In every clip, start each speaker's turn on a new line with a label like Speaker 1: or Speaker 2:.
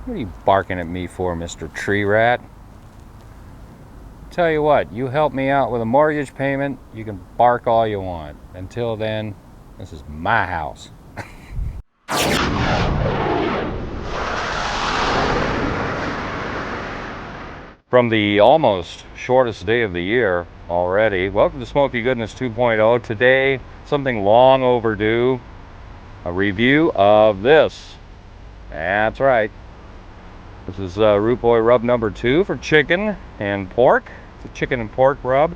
Speaker 1: What are you barking at me for, Mr. Tree Rat? Tell you what, you help me out with a mortgage payment, you can bark all you want. Until then, this is my house. From the almost shortest day of the year already, welcome to Smoky Goodness 2.0. Today, something long overdue, a review of this. That's right. This is Root Boy rub number 2 for chicken and pork. It's a chicken and pork rub.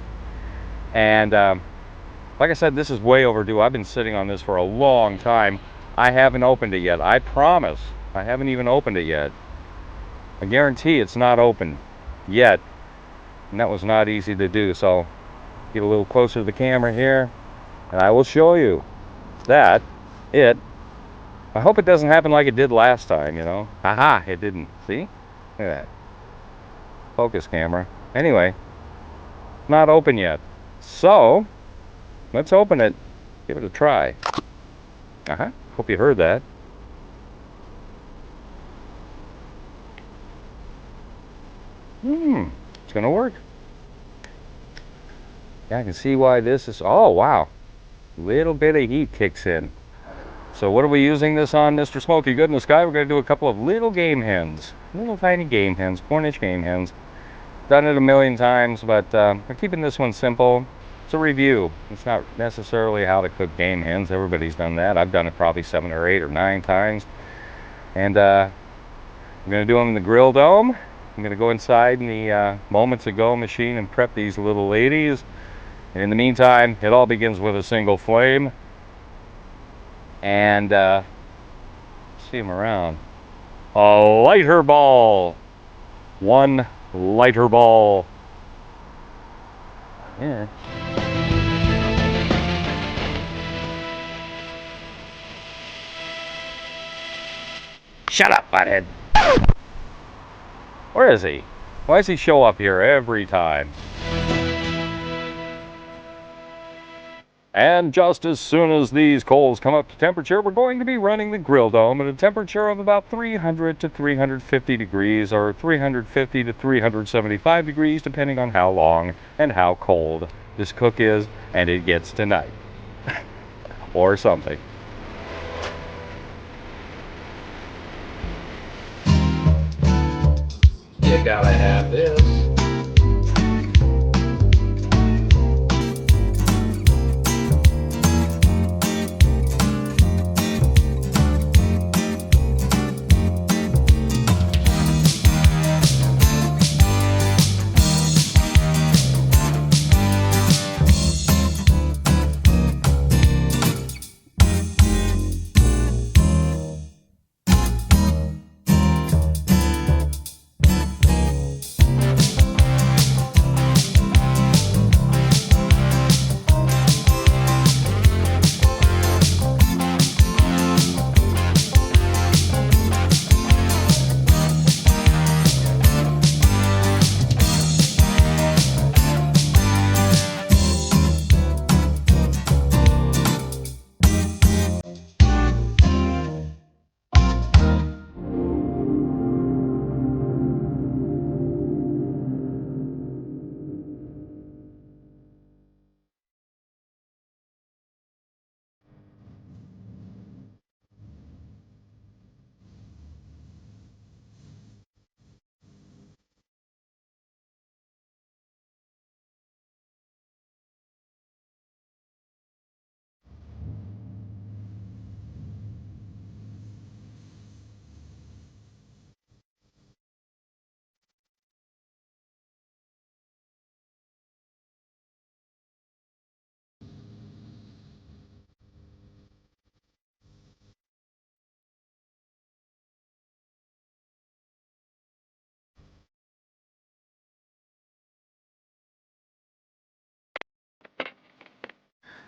Speaker 1: And like I said, this is way overdue. I've been sitting on this for a long time. I haven't opened it yet. I promise. I haven't even opened it yet. I guarantee it's not open yet. And that was not easy to do. So get a little closer to the camera here. And I will show you that it. I hope it doesn't happen like it did last time, you know. Haha, it didn't. See? Look at that. Focus camera. Anyway, not open yet. So, let's open it. Give it a try. Hope you heard that. It's gonna work. Yeah, I can see why this is. Oh, wow. Little bit of heat kicks in. So what are we using this on, Mr. Smoky Goodness guy? We're going to do a couple of little game hens. Little tiny game hens, Cornish game hens. Done it a million times, but we're keeping this one simple. It's a review. It's not necessarily how to cook game hens. Everybody's done that. I've done it probably 7 or 8 or 9 times. And I'm going to do them in the grill dome. I'm going to go inside in the moments ago machine and prep these little ladies. And in the meantime, it all begins with a single flame. And see them around. A lighter ball. One lighter ball. Yeah. Shut up, butthead. Where is he? Why does he show up here every time? And just as soon as these coals come up to temperature, we're going to be running the grill dome at a temperature of about 300 to 350 degrees, or 350 to 375 degrees, depending on how long and how cold this cook is, and it gets tonight. Or something. You gotta have this.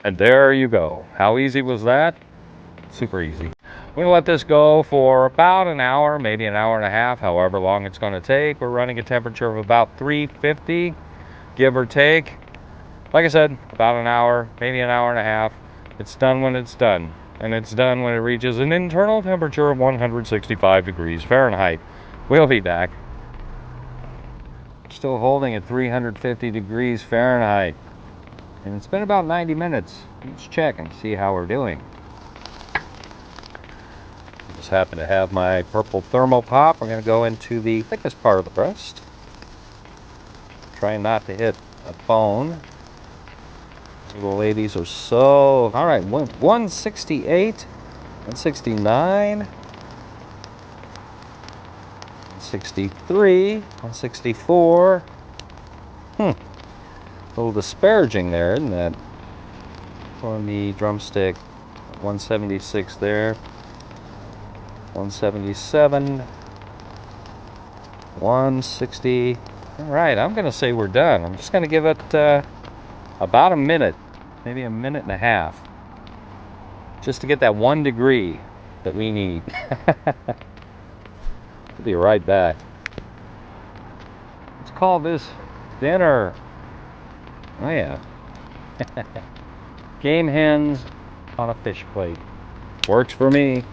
Speaker 1: And there you go. How easy was that? Super easy. We're going to let this go for about an hour, maybe an hour and a half, however long it's going to take. We're running a temperature of about 350, give or take. Like I said, about an hour, maybe an hour and a half. It's done when it's done. And it's done when it reaches an internal temperature of 165 degrees Fahrenheit. We'll be back. Still holding at 350 degrees Fahrenheit. And it's been about 90 minutes. Let's check and see how we're doing. Just happen to have my purple thermal pop. We're going to go into the thickest part of the breast. Trying not to hit a bone. Little ladies are so... Alright, 168, 169, 163, 164. A little disparaging there, isn't that? On the drumstick, 176 there. 177, 160. All right, I'm going to say we're done. I'm just going to give it about a minute, maybe a minute and a half, just to get that 1 degree that we need. We'll be right back. Let's call this dinner. Oh yeah. Game hens on a fish plate. Works for me.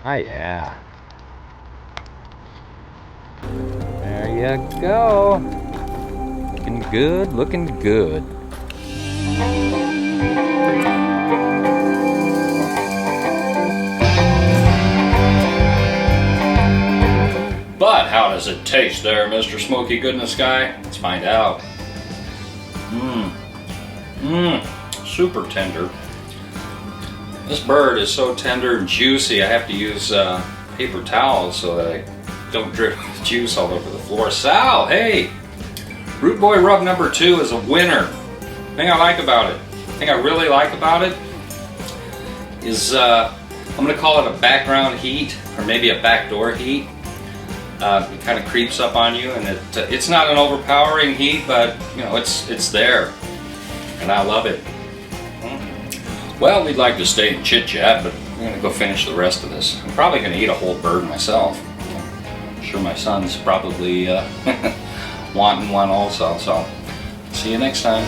Speaker 1: Ah, yeah. There you go. Looking good, looking good. But how does it taste there, Mr. Smoky Goodness guy? Let's find out. Super tender. This bird is so tender and juicy, I have to use paper towels so that I don't drip juice all over the floor. Sal, hey! Root Boy Rub number 2 is a winner. The thing I like about it, the thing I really like about it is, I'm going to call it a background heat, or maybe a backdoor heat. It kind of creeps up on you, and it's not an overpowering heat, but you know, it's there, and I love it. Well, we'd like to stay and chit-chat, but I'm going to go finish the rest of this. I'm probably going to eat a whole bird myself. I'm sure my son's probably wanting one also, so see you next time.